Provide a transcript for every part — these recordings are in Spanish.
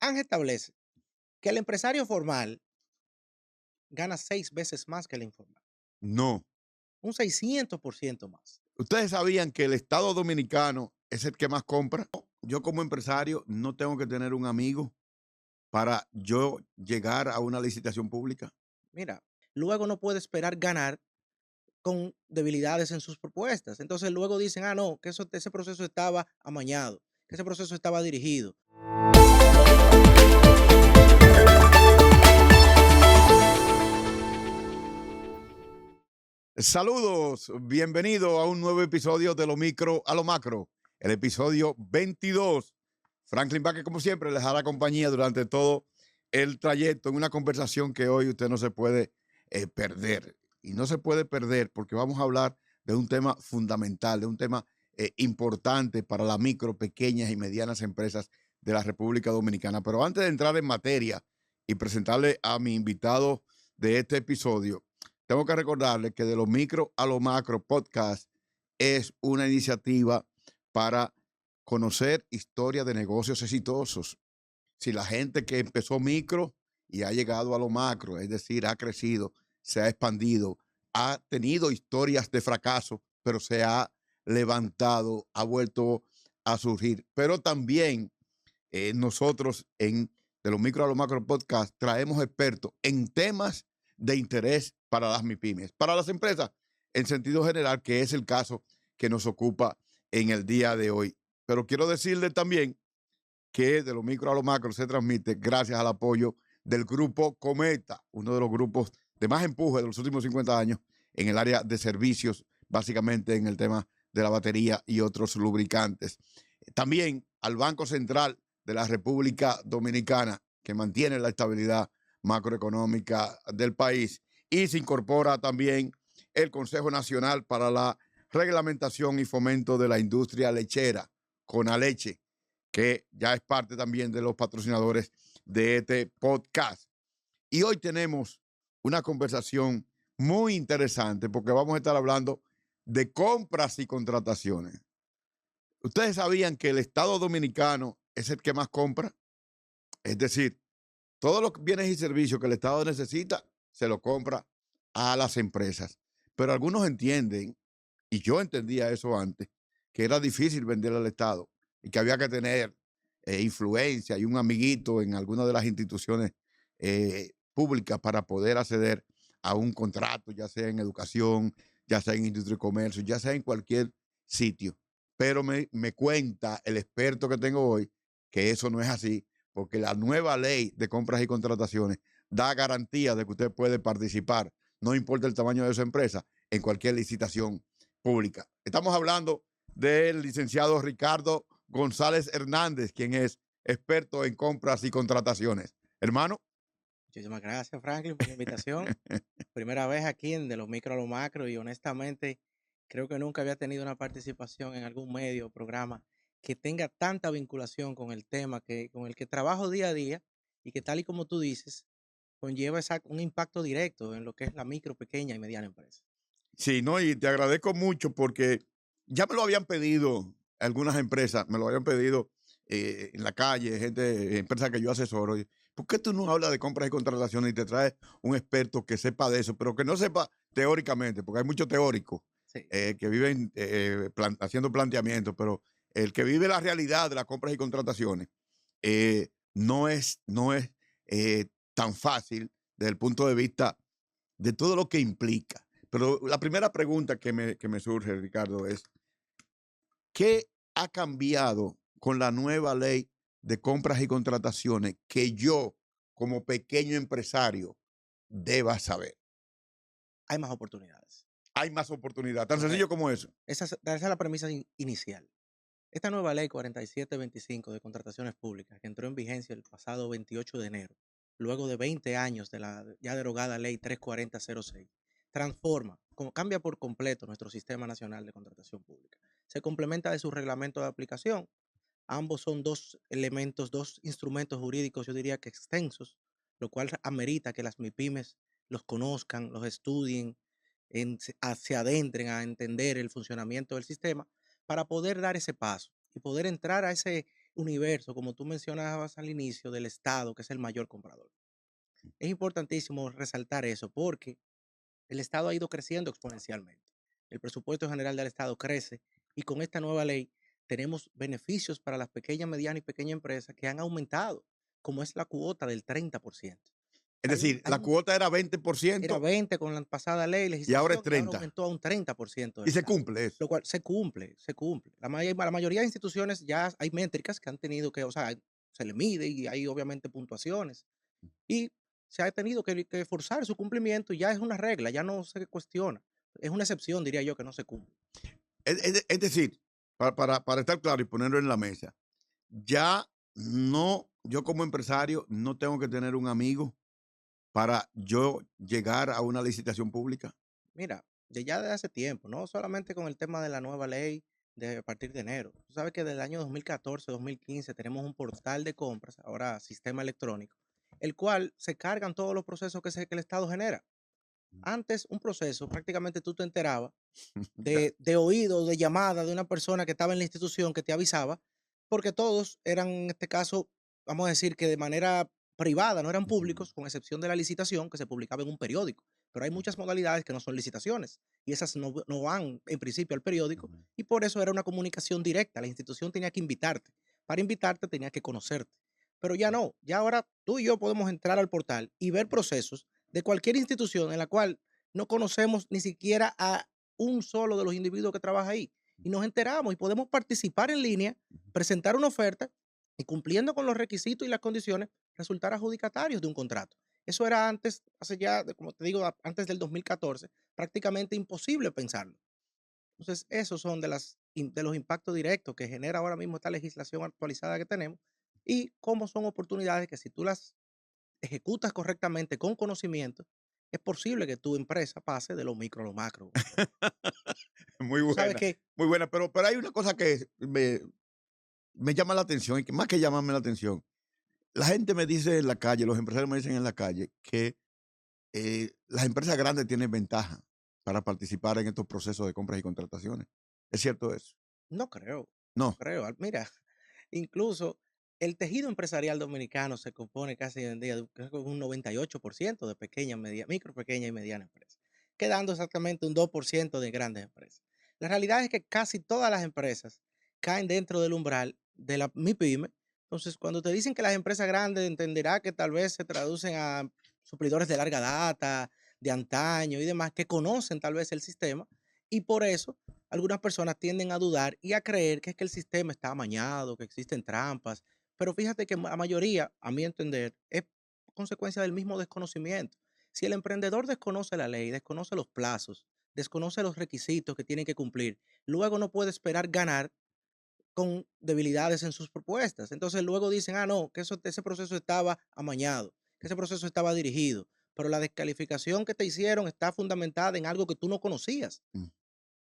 ANGE establece que el empresario formal gana 6 veces más que el informal, No. un 600% más. ¿Ustedes sabían que el Estado Dominicano es el que más compra? Yo como empresario no tengo que tener un amigo para yo llegar a una licitación pública. Mira, luego no puede esperar ganar con debilidades en sus propuestas. Entonces luego dicen, no, que ese proceso estaba amañado, que ese proceso estaba dirigido. Saludos, bienvenido a un nuevo episodio de Lo Micro a lo Macro, el episodio 22. Franklin Vázquez, como siempre, les hará compañía durante todo el trayecto en una conversación que hoy usted no se puede perder. Y no se puede perder porque vamos a hablar de un tema fundamental, de un tema importante para las micro, pequeñas y medianas empresas de la República Dominicana. Pero antes de entrar en materia y presentarle a mi invitado de este episodio, tengo que recordarles que de Lo Micro a lo Macro podcast es una iniciativa para conocer historias de negocios exitosos. Si la gente que empezó micro y ha llegado a lo macro, es decir, ha crecido, se ha expandido, ha tenido historias de fracaso, pero se ha levantado, ha vuelto a surgir. Pero también nosotros de Lo Micro a lo Macro podcast traemos expertos en temas de interés para las MIPIMES, para las empresas en sentido general, que es el caso que nos ocupa en el día de hoy. Pero quiero decirle también que de Lo Micro a lo Macro se transmite gracias al apoyo del Grupo Cometa, uno de los grupos de más empuje de los últimos 50 años en el área de servicios, básicamente en el tema de la batería y otros lubricantes. También al Banco Central de la República Dominicana, que mantiene la estabilidad macroeconómica del país, y se incorpora también el Consejo Nacional para la Reglamentación y Fomento de la Industria Lechera, CONALECHE, que ya es parte también de los patrocinadores de este podcast. Y hoy tenemos una conversación muy interesante porque vamos a estar hablando de compras y contrataciones. ¿Ustedes sabían que el Estado Dominicano es el que más compra? Es decir, todos los bienes y servicios que el Estado necesita, se lo compra a las empresas. Pero algunos entienden, y yo entendía eso antes, que era difícil vender al Estado y que había que tener influencia y un amiguito en alguna de las instituciones públicas para poder acceder a un contrato, ya sea en educación, ya sea en industria y comercio, ya sea en cualquier sitio. Pero me cuenta el experto que tengo hoy que eso no es así, porque la nueva ley de compras y contrataciones da garantía de que usted puede participar, no importa el tamaño de su empresa, en cualquier licitación pública. Estamos hablando del licenciado Ricardo González Hernández, quien es experto en compras y contrataciones. Hermano. Muchísimas gracias, Franklin, por la invitación. Primera vez aquí en De los Micro a lo Macro y honestamente creo que nunca había tenido una participación en algún medio o programa que tenga tanta vinculación con el tema con el que trabajo día a día y que tal y como tú dices, conlleva un impacto directo en lo que es la micro, pequeña y mediana empresa. Sí, no, y te agradezco mucho porque ya me lo habían pedido algunas empresas, me lo habían pedido en la calle, empresas que yo asesoro. ¿Por qué tú no hablas de compras y contrataciones y te traes un experto que sepa de eso, pero que no sepa teóricamente, porque hay muchos teóricos Sí. que viven haciendo planteamientos, pero el que vive la realidad de las compras y contrataciones no es tan fácil desde el punto de vista de todo lo que implica. Pero la primera pregunta que me surge, Ricardo, es, ¿qué ha cambiado con la nueva ley de compras y contrataciones que yo, como pequeño empresario, deba saber? Hay más oportunidades. Hay más oportunidad, tan sencillo Correcto. como eso. Esa es la premisa inicial. Esta nueva ley 4725 de contrataciones públicas, que entró en vigencia el pasado 28 de enero, luego de 20 años de la ya derogada ley 34006, cambia por completo nuestro sistema nacional de contratación pública. Se complementa de su reglamento de aplicación. Ambos son dos elementos, dos instrumentos jurídicos, yo diría que extensos, lo cual amerita que las MIPIMES los conozcan, los estudien, se adentren a entender el funcionamiento del sistema para poder dar ese paso y poder entrar a ese universo, como tú mencionabas al inicio, del Estado, que es el mayor comprador. Es importantísimo resaltar eso porque el Estado ha ido creciendo exponencialmente. El presupuesto general del Estado crece y con esta nueva ley tenemos beneficios para las pequeñas, medianas y pequeñas empresas que han aumentado, como es la cuota del 30%. Es Hay un, decir, hay la un- cuota era Era 20% 20 con la pasada ley, y ahora es legislación, y ahora 30%. aumentó a un 30% Y del se SAR, cumple eso. lo cual se cumple, se cumple. La mayoría de instituciones ya hay métricas que han tenido que, o sea, se le mide y hay obviamente puntuaciones y se ha tenido que forzar su cumplimiento y ya es una regla, ya no se cuestiona. Es una excepción, diría yo, que no se cumple. Es decir, para estar claro y ponerlo en la mesa, ya no, yo como empresario no tengo que tener un amigo para yo llegar a una licitación pública. Mira, ya desde hace tiempo, no solamente con el tema de la nueva ley de a partir de enero. Tú sabes que desde el año 2014, 2015 tenemos un portal de compras, ahora sistema electrónico, el cual se cargan todos los procesos que el Estado genera. Antes, un proceso, prácticamente tú te enterabas Ya. de oído, de llamada de una persona que estaba en la institución que te avisaba, porque todos eran, en este caso, vamos a decir que de manera privada, no eran Ujú. públicos, con excepción de la licitación que se publicaba en un periódico. Pero hay muchas modalidades que no son licitaciones y esas no van en principio al periódico Ujú. y por eso era una comunicación directa. La institución tenía que invitarte. Para invitarte tenía que conocerte. Pero ya no, ya ahora tú y yo podemos entrar al portal y ver procesos de cualquier institución en la cual no conocemos ni siquiera a un solo de los individuos que trabaja ahí. Y nos enteramos y podemos participar en línea, presentar una oferta y cumpliendo con los requisitos y las condiciones, resultar adjudicatarios de un contrato. Eso era antes, hace ya, como te digo, antes del 2014, prácticamente imposible pensarlo. Entonces, esos son de los impactos directos que genera ahora mismo esta legislación actualizada que tenemos y cómo son oportunidades que si tú las ejecutas correctamente con conocimiento, es posible que tu empresa pase de lo micro a lo macro. Muy Tú sabes buena, que muy buena. Pero hay una cosa que me llama la atención y que más que llamarme la atención, la gente me dice en la calle, los empresarios me dicen en la calle que las empresas grandes tienen ventaja para participar en estos procesos de compras y contrataciones. ¿Es cierto eso? no creo, no No. creo. Mira, incluso el tejido empresarial dominicano se compone casi hoy en día de creo que un 98% de pequeñas, micro, pequeñas y medianas empresas, quedando exactamente un 2% de grandes empresas. La realidad es que casi todas las empresas caen dentro del umbral de la MIPYME. Entonces, cuando te dicen que las empresas grandes, entenderá que tal vez se traducen a suplidores de larga data, de antaño y demás, que conocen tal vez el sistema y por eso algunas personas tienden a dudar y a creer que es que el sistema está amañado, que existen trampas, pero fíjate que la mayoría, a mi entender, es consecuencia del mismo desconocimiento. Si el emprendedor desconoce la ley, desconoce los plazos, desconoce los requisitos que tiene que cumplir, luego no puede esperar ganar con debilidades en sus propuestas. Entonces luego dicen, ah, no, que ese proceso estaba amañado, que ese proceso estaba dirigido, pero la descalificación que te hicieron está fundamentada en algo que tú no conocías. Mm.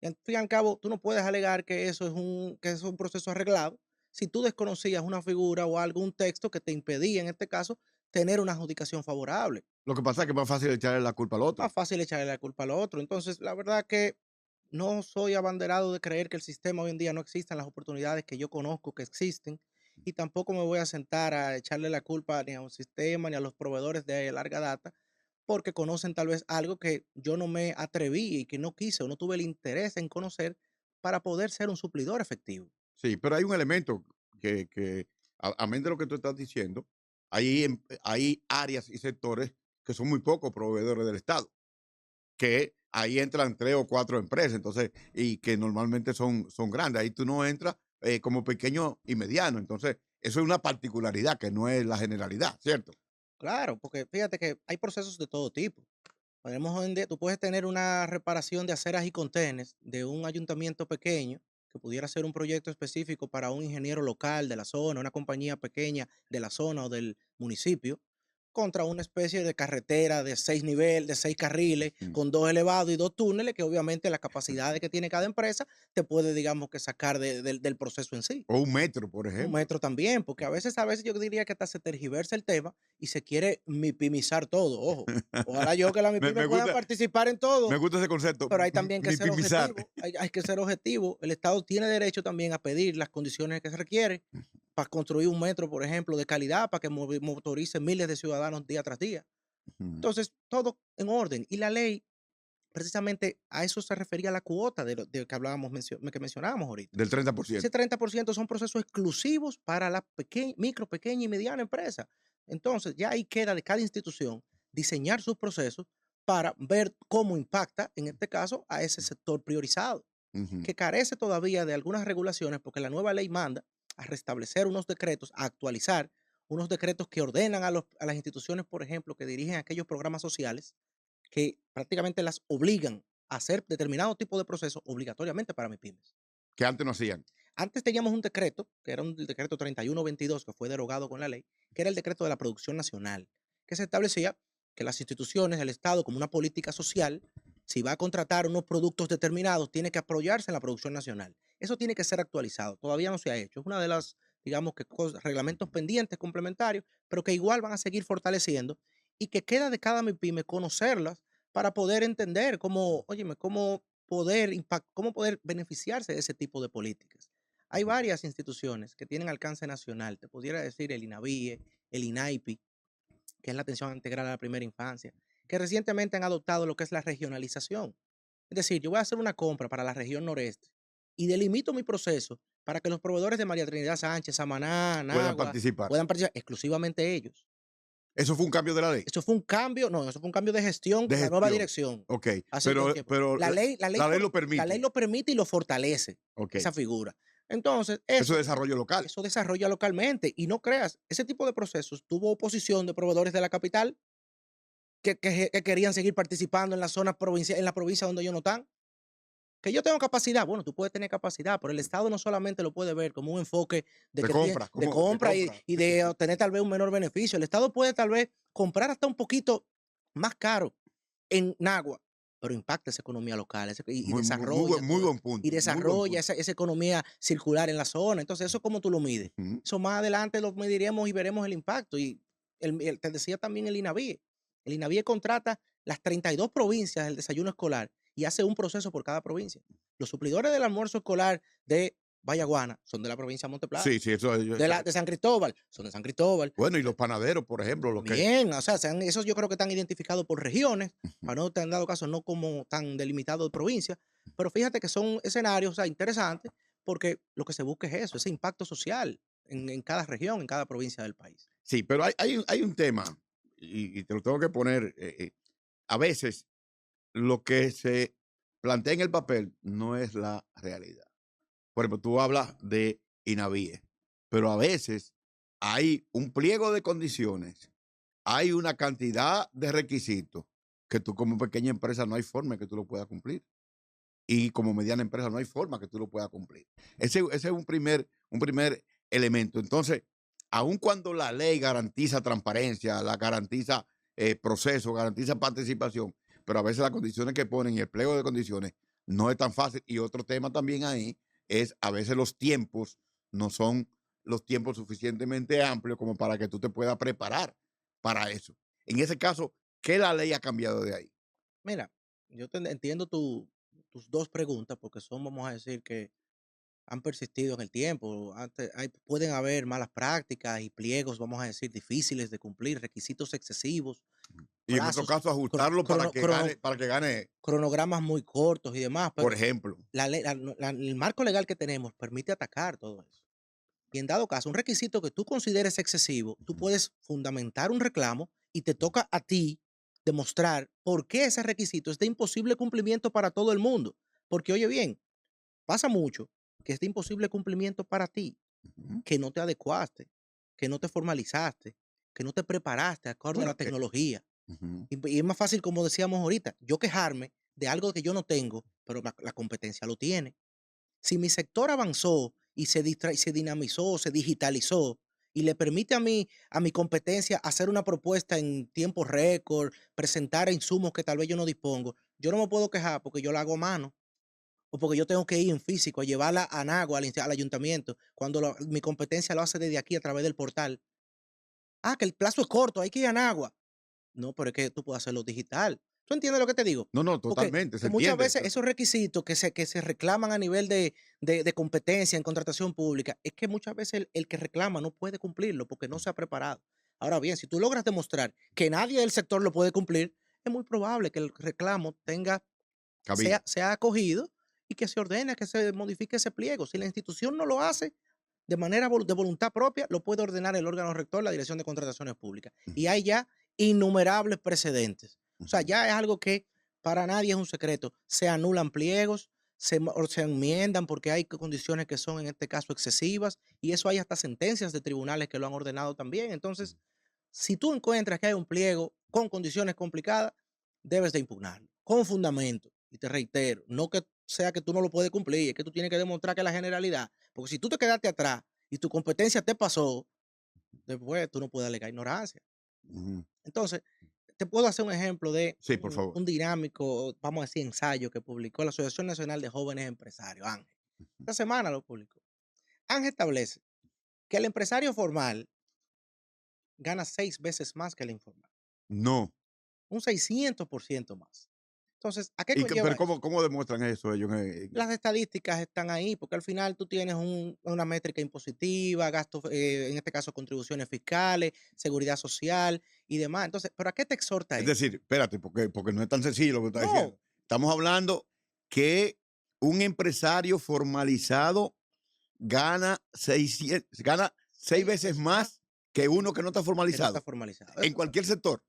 Al fin y al cabo, tú no puedes alegar que eso es un proceso arreglado si tú desconocías una figura o algo, un texto que te impedía, en este caso, tener una adjudicación favorable. Lo que pasa es que es más fácil echarle la culpa al otro. Más fácil echarle la culpa al otro. Entonces, la verdad que no soy abanderado de creer que el sistema hoy en día no existan las oportunidades que yo conozco que existen y tampoco me voy a sentar a echarle la culpa ni a un sistema ni a los proveedores de larga data porque conocen tal vez algo que yo no me atreví y que no quise o no tuve el interés en conocer para poder ser un suplidor efectivo. Sí, pero hay un elemento que amén de lo que tú estás diciendo, hay áreas y sectores que son muy pocos proveedores del Estado, que ahí entran 3 o 4 empresas, entonces, y que normalmente son grandes. Ahí tú no entras como pequeño y mediano. Entonces, eso es una particularidad que no es la generalidad, ¿cierto? Claro, porque fíjate que hay procesos de todo tipo. Podemos hoy en día, tú puedes tener una reparación de aceras y contenes de un ayuntamiento pequeño, que pudiera ser un proyecto específico para un ingeniero local de la zona, una compañía pequeña de la zona o del municipio, contra una especie de carretera de 6 niveles, de 6 carriles, Mm. con 2 elevados y 2 túneles, que obviamente la capacidad que tiene cada empresa te puede, digamos, que sacar del proceso en sí. O un metro, por Un ejemplo. metro también, porque a veces yo diría que hasta se tergiversa el tema y se quiere mipimizar todo, ojo. Ojalá yo que las Me, MIPIMES me puedan gusta, participar en me todo, gusta ese concepto, pero hay también que ser mipimizar. objetivo, hay que ser objetivo. El Estado tiene derecho también a pedir las condiciones que se requieren para construir un metro, por ejemplo, de calidad, para que motorice miles de ciudadanos día tras día. Ujú. Entonces, todo en orden. Y la ley, precisamente a eso se refería la cuota de que hablábamos, que mencionábamos ahorita. Del Ese 30%. 30% son procesos exclusivos para la micro, pequeña y mediana empresa. Entonces, ya ahí queda de cada institución diseñar sus procesos para ver cómo impacta, en este caso, a ese sector priorizado, Ujú. que carece todavía de algunas regulaciones porque la nueva ley manda a restablecer unos decretos, a actualizar unos decretos que ordenan a las instituciones, por ejemplo, que dirigen aquellos programas sociales, que prácticamente las obligan a hacer determinado tipo de proceso obligatoriamente para MIPYMES. Que antes no hacían. Antes teníamos un decreto, que era un decreto 3122, que fue derogado con la ley, que era el decreto de la producción nacional, que se establecía que las instituciones del Estado, como una política social, si va a contratar unos productos determinados, tiene que apoyarse en la producción nacional. Eso tiene que ser actualizado. Todavía no se ha hecho. Es una de las, digamos, que reglamentos pendientes complementarios, pero que igual van a seguir fortaleciendo y que queda de cada MIPYME conocerlas para poder entender cómo, óyeme, cómo poder beneficiarse de ese tipo de políticas. Hay Ujú. varias instituciones que tienen alcance nacional. Te pudiera decir el INAVIE, el INAIPI, que es la atención integral a la primera infancia, que recientemente han adoptado lo que es la regionalización. Es decir, yo voy a hacer una compra para la región noreste y delimito mi proceso para que los proveedores de María Trinidad Sánchez, Samaná, Puedan Nagua, participar. puedan participar exclusivamente ellos. Eso fue un cambio de la ley. Eso fue un cambio, no, eso fue un cambio de gestión De con la nueva gestión. dirección. Ok. Hace un Pero, tiempo. pero La ley, la ley, la ley lo la ley permite. lo permite y lo fortalece, Ok. esa figura. Entonces, Eso es desarrollo local. eso desarrolla localmente. Y no creas, ese tipo de procesos tuvo oposición de proveedores de la capital que querían seguir participando en las zonas provinciales, en la provincia donde ellos no están. Que yo tengo capacidad, bueno, tú puedes tener capacidad, pero el Estado no solamente lo puede ver como un enfoque de De que compra. de Como de compra compra. y de obtener tal vez un menor beneficio. El Estado puede tal vez comprar hasta un poquito más caro en Nagua, pero impacta esa economía local y desarrolla Muy todo eso. buen Y punto. Muy buen desarrolla punto. esa economía circular en la zona. Entonces, ¿eso cómo tú lo mides? Ujú. Eso más adelante lo mediremos y veremos el impacto. Y te decía también el INAVIE. El INAVIE contrata las 32 provincias del desayuno escolar y hace un proceso por cada provincia. Los suplidores del almuerzo escolar de Vallaguana son de la provincia de Monteplata. Sí, sí, eso, De San Cristóbal son de San Cristóbal. bueno, y los panaderos, por ejemplo, lo que. También, o sea, esos yo creo que están identificados por regiones, Ujú. para no te han dado caso, no como tan delimitado de provincia, pero fíjate que son escenarios, o sea, interesantes, porque lo que se busca es eso, ese impacto social en cada región, en cada provincia del país. Sí, pero hay un tema, y te lo tengo que poner. A veces lo que se plantea en el papel no es la realidad. Por ejemplo, tú hablas de INAVIE, pero a veces hay un pliego de condiciones, hay una cantidad de requisitos que tú como pequeña empresa no hay forma que tú lo puedas cumplir. Y como mediana empresa no hay forma que tú lo puedas cumplir. Ese es un primer elemento. Entonces, aun cuando la ley garantiza transparencia, la garantiza proceso, garantiza participación, pero a veces las condiciones que ponen y el pliego de condiciones no es tan fácil. Y otro tema también ahí es a veces los tiempos no son los tiempos suficientemente amplios como para que tú te puedas preparar para eso. En ese caso, ¿qué la ley ha cambiado de ahí? Mira, yo entiendo tus dos preguntas, porque son, vamos a decir, que han persistido en el tiempo. Antes, pueden haber malas prácticas y pliegos, vamos a decir, difíciles de cumplir, requisitos excesivos, Y en otro plazos, caso, ajustarlo para que gane, cronogramas muy cortos y demás, por pero ejemplo. el marco legal que tenemos permite atacar todo eso. Y en dado caso, un requisito que tú consideres excesivo, tú Ujú, puedes fundamentar un reclamo y te toca a ti demostrar por qué ese requisito es de imposible cumplimiento para todo el mundo. Porque, oye bien, pasa mucho que es de imposible cumplimiento para ti, ujú. que no te adecuaste, que no te formalizaste, que no te preparaste acorde a la Bueno, tecnología. ujú. Y es más fácil, como decíamos ahorita, yo quejarme de algo que yo no tengo, pero la competencia lo tiene. Si mi sector avanzó y se dinamizó, se digitalizó y le permite a mi competencia hacer una propuesta en tiempo récord, presentar insumos que tal vez yo no dispongo, yo no me puedo quejar porque yo la hago a mano o porque yo tengo que ir en físico a llevarla a Nagua, al ayuntamiento, cuando mi competencia lo hace desde aquí a través del portal. Ah, que el plazo es corto, hay que ir a Nagua. No, pero es que tú puedes hacerlo digital. ¿Tú entiendes lo que te digo? No, no, Porque totalmente, se que muchas entiende. veces esos requisitos que se reclaman a nivel de competencia en contratación pública, es que muchas veces el que reclama no puede cumplirlo porque no se ha preparado. Ahora bien, si tú logras demostrar que nadie del sector lo puede cumplir, es muy probable que el reclamo Cabida. sea acogido y que se ordene que se modifique ese pliego. Si la institución no lo hace de manera de voluntad propia, lo puede ordenar el órgano rector, la Dirección de Contrataciones Públicas. Y Ujú, hay ya innumerables precedentes. O sea, ujú, ya es algo que para nadie es un secreto. Se anulan pliegos, o se enmiendan porque hay condiciones que son en este caso excesivas y eso hay hasta sentencias de tribunales que lo han ordenado también. ujú. Entonces, si tú encuentras que hay un pliego con condiciones complicadas, debes de impugnarlo con fundamento. Y te reitero, no que sea que tú no lo puedes cumplir, es que tú tienes que demostrar que la generalidad, porque si tú te quedaste atrás y tu competencia te pasó, después tú no puedes alegar ignorancia. Ujú. Entonces, te puedo hacer un ejemplo de Sí, por favor. un dinámico, vamos a decir, ensayo que publicó la Asociación Nacional de Jóvenes Empresarios, Ángel. Esta semana lo publicó. Ángel establece que el empresario formal gana 6 veces más que el informal, No. un 600% más. Entonces, ¿a qué Pero conlleva eso? ¿cómo demuestran eso ellos? Las estadísticas están ahí, porque al final tú tienes una métrica impositiva, gastos, en este caso contribuciones fiscales, seguridad social y demás. Entonces, ¿pero a qué te exhorta Es eso? decir, espérate, porque no es tan sencillo lo que está diciendo. No, Estamos hablando que un empresario formalizado gana seis 6 veces veces más más que uno que no está que no está formalizado formalizado. en Eso, cualquier sector.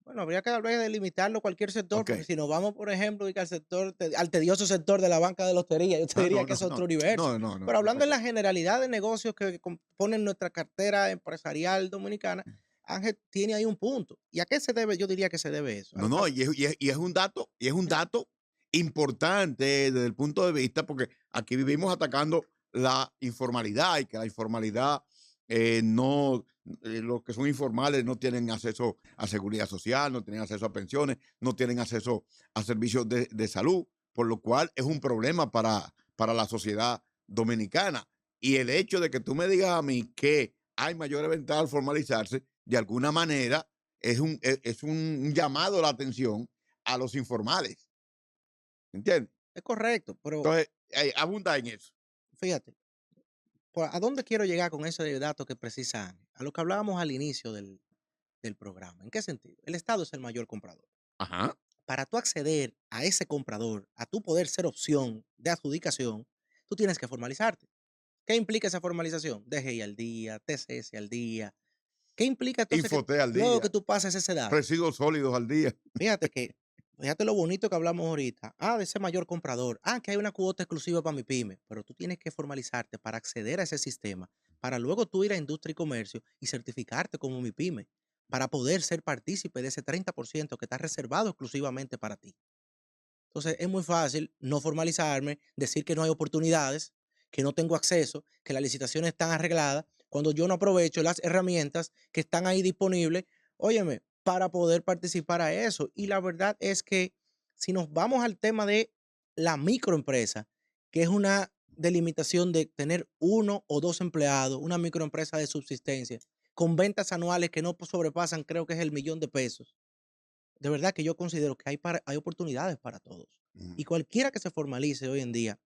bueno, habría que tal vez delimitarlo a cualquier sector, Ok. porque si nos vamos, por ejemplo, y que al tedioso sector de la banca de lotería, yo te Ah, diría no, que no, es otro no, universo. no, no, no, Pero no hablando te en la creas. generalidad de negocios que componen nuestra cartera empresarial dominicana, Ángel tiene ahí un punto. ¿Y a qué se debe? Yo diría que se debe eso. No, no, y es un dato importante desde el punto de vista, porque aquí vivimos atacando la informalidad y que la informalidad no, los que son informales no tienen acceso a seguridad social, no tienen acceso a pensiones, no tienen acceso a servicios de salud, por lo cual es un problema para la sociedad dominicana. Y el hecho de que tú me digas a mí que hay mayores ventajas al formalizarse, de alguna manera es un llamado a la atención a los informales, ¿entiendes? Es correcto, pero Entonces, abunda en eso. fíjate, ¿a dónde quiero llegar con ese dato que precisa Ángel? A lo que hablábamos al inicio del programa. ¿En qué sentido? El Estado es el mayor comprador. Ajá. Para tú acceder a ese comprador, a tu poder ser opción de adjudicación, tú tienes que formalizarte. ¿Qué implica esa formalización? DGI al día, TCS al día. ¿Qué implica entonces que Infoté al luego día, que tú pases ese dato? residuos sólidos al día. Fíjate que, fíjate lo bonito que hablamos ahorita. De ese mayor comprador. Que hay una cuota exclusiva para mi pyme. Pero tú tienes que formalizarte para acceder a ese sistema, para luego tú ir a industria y comercio y certificarte como mi pyme, para poder ser partícipe de ese 30% que está reservado exclusivamente para ti. Entonces es muy fácil no formalizarme, decir que no hay oportunidades, que no tengo acceso, que las licitaciones están arregladas, cuando yo no aprovecho las herramientas que están ahí disponibles, óyeme, para poder participar a eso. Y la verdad es que si nos vamos al tema de la microempresa, que es una delimitación de tener uno o dos empleados, una microempresa de subsistencia, con ventas anuales que no sobrepasan, creo que es el 1 millón de pesos, de verdad que yo considero que hay oportunidades para todos. Ujú. Y cualquiera que se formalice hoy en día,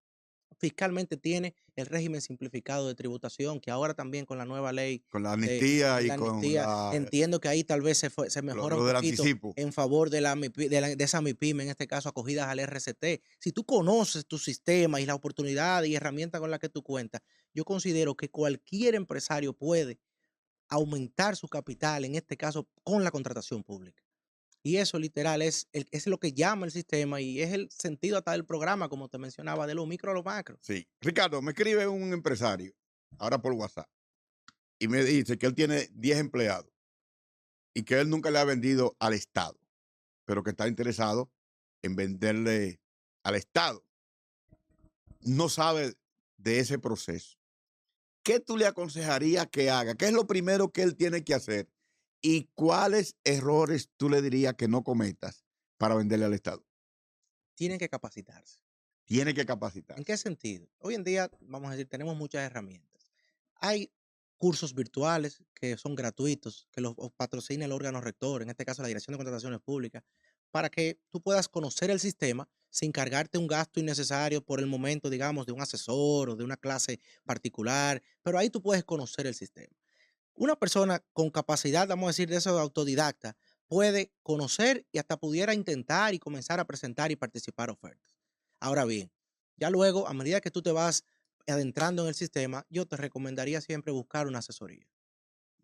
fiscalmente tiene el régimen simplificado de tributación, que ahora también con la nueva ley Con la de, amnistía de y la con amnistía, entiendo que ahí tal vez se lo, mejora un lo del poquito anticipo. en favor de, de esa MIPYME, en este caso acogidas al RCT. Si tú conoces tu sistema y la oportunidad y herramientas con las que tú cuentas, yo considero que cualquier empresario puede aumentar su capital, en este caso con la contratación pública. Y eso literal es lo que llama el sistema y es el sentido hasta del programa, como te mencionaba, de lo micro a lo macro. Sí. Ricardo, me escribe un empresario, ahora por WhatsApp, y me dice que él tiene 10 empleados y que él nunca le ha vendido al Estado, pero que está interesado en venderle al Estado. No sabe de ese proceso. ¿Qué tú le aconsejarías que haga? ¿Qué es lo primero que él tiene que hacer? ¿Y cuáles errores tú le dirías que no cometas para venderle al Estado? Tienen que capacitarse. Tiene que ¿En qué capacitarse. sentido? Hoy en día, vamos a decir, tenemos muchas herramientas. Hay cursos virtuales que son gratuitos, que los patrocina el órgano rector, en este caso la Dirección de Contrataciones Públicas, para que tú puedas conocer el sistema sin cargarte un gasto innecesario por el momento, digamos, de un asesor o de una clase particular, pero ahí tú puedes conocer el sistema. Una persona con capacidad, vamos a decir, de eso de autodidacta, puede conocer y hasta pudiera intentar y comenzar a presentar y participar ofertas. Ahora bien, ya luego, a medida que tú te vas adentrando en el sistema, yo te recomendaría siempre buscar una asesoría,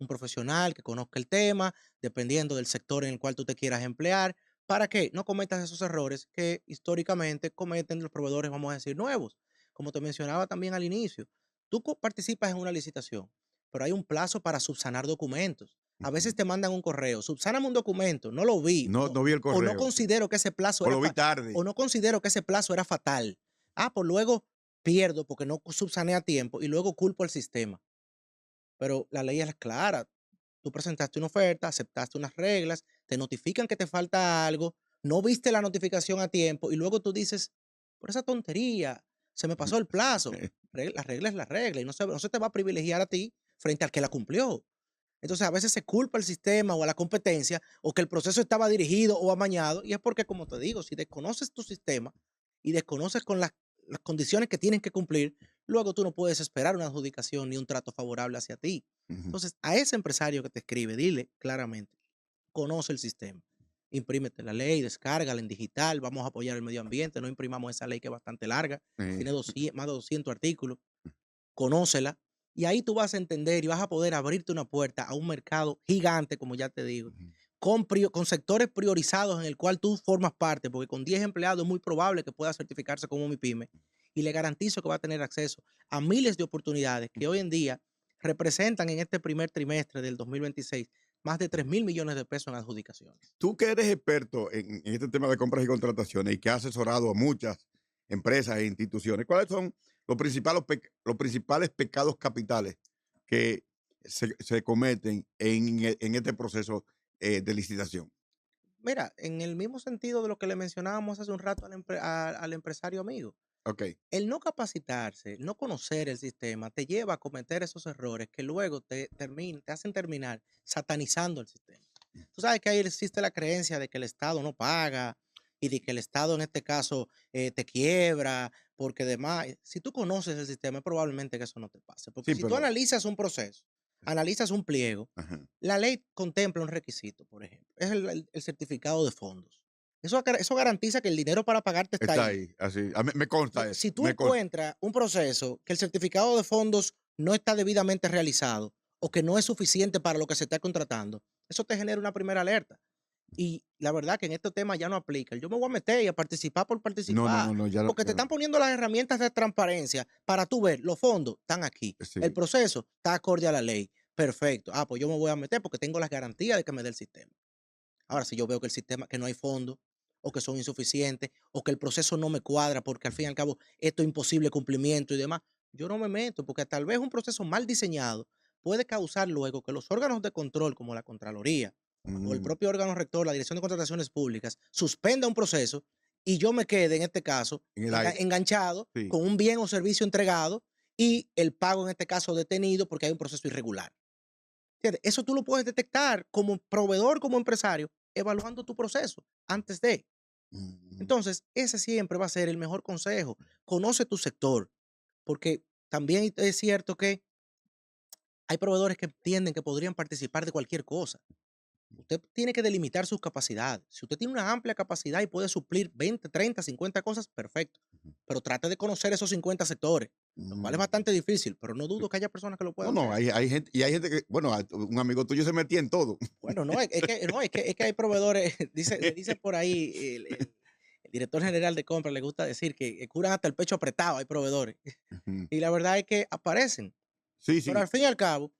un profesional que conozca el tema, dependiendo del sector en el cual tú te quieras emplear, para que no cometas esos errores que históricamente cometen los proveedores, vamos a decir, nuevos. Como te mencionaba también al inicio, tú participas en una licitación, pero hay un plazo para subsanar documentos. A veces Ujú. te mandan un correo, subsáname un documento, no lo vi, No, no vi el o no correo, sí. considero que ese plazo O era lo vi o tarde. no considero que ese plazo era fatal. Ah, pues luego pierdo porque no subsané a tiempo y luego culpo al sistema. Pero la ley es clara. Tú presentaste una oferta, aceptaste unas reglas, te notifican que te falta algo, no viste la notificación a tiempo y luego tú dices, por esa tontería, se me pasó el plazo. La regla es la regla y no se te va a privilegiar a ti frente al que la cumplió. Entonces a veces se culpa al sistema o a la competencia o que el proceso estaba dirigido o amañado y es porque, como te digo, si desconoces tu sistema y desconoces con las condiciones que tienen que cumplir, luego tú no puedes esperar una adjudicación ni un trato favorable hacia ti. Ujú. Entonces, a ese empresario que te escribe, dile claramente, conoce el sistema, imprímete la ley, descárgala en digital, vamos a apoyar el medio ambiente, no imprimamos esa ley que es bastante larga, tiene 200 más de 200 artículos, conócela, y ahí tú vas a entender y vas a poder abrirte una puerta a un mercado gigante, como ya te digo, Ujú. con sectores priorizados en el cual tú formas parte, porque con 10 empleados es muy probable que pueda certificarse como mi pyme, y le garantizo que va a tener acceso a miles de oportunidades que hoy en día representan en este primer trimestre del 2026 más de 3.000 millones de pesos en adjudicaciones. Tú que eres experto en este tema de compras y contrataciones y que has asesorado a muchas empresas e instituciones, ¿cuáles son los principales pecados capitales que se cometen en este proceso de licitación? Mira, en el mismo sentido de lo que le mencionábamos hace un rato al empresario amigo, Ok. el no capacitarse, no conocer el sistema, te lleva a cometer esos errores que luego te hacen terminar satanizando el sistema. Tú sabes que ahí existe la creencia de que el Estado no paga y de que el Estado en este caso te quiebra, porque además, si tú conoces el sistema, probablemente que eso no te pase. Porque Sí, si tú pero. analizas un proceso, analizas un pliego, Ajá. la ley contempla un requisito, por ejemplo, es el certificado de fondos. Eso garantiza que el dinero para pagarte está Está ahí. ahí, así. Me consta eso, Si tú me consta. encuentras un proceso que el certificado de fondos no está debidamente realizado o que no es suficiente para lo que se está contratando, eso te genera una primera alerta. Y la verdad que en este tema ya no aplica. Yo me voy a meter y a participar por No, no, participar, no, no, ya no. porque te están poniendo las herramientas de transparencia para tú ver, los fondos están aquí, el Sí. proceso está acorde a la ley. Perfecto. Ah, pues yo me voy a meter porque tengo las garantías de que me dé el sistema. Ahora, si yo veo que el sistema, que no hay fondos, o que son insuficientes, o que el proceso no me cuadra, porque al fin y al cabo esto es imposible cumplimiento y demás, yo no me meto, porque tal vez un proceso mal diseñado puede causar luego que los órganos de control, como la Contraloría, o el Mm, propio órgano rector, la Dirección de Contrataciones Públicas, suspenda un proceso y yo me quede, en este caso, en el aire. enganchado Sí. con un bien o servicio entregado y el pago, en este caso, detenido porque hay un proceso irregular. ¿Entiendes? Eso tú lo puedes detectar como proveedor, como empresario, evaluando tu proceso antes de. Mm. Entonces, ese siempre va a ser el mejor consejo. Conoce tu sector, porque también es cierto que hay proveedores que entienden que podrían participar de cualquier cosa. Usted tiene que delimitar sus capacidades. Si usted tiene una amplia capacidad y puede suplir 20, 30, 50 cosas, perfecto. Pero trate de conocer esos 50 sectores, lo cual es Mm. bastante difícil, pero no dudo que haya personas que lo No, puedan no, hacer. hay gente, y hay gente que, bueno, un amigo tuyo se metía en todo. Bueno, no, es que, no, es que hay proveedores, me dice por ahí el director general de compras, le gusta decir que curan hasta el pecho apretado, hay proveedores. Ujú. Y la verdad es que aparecen, Sí, pero sí. al fin y al cabo,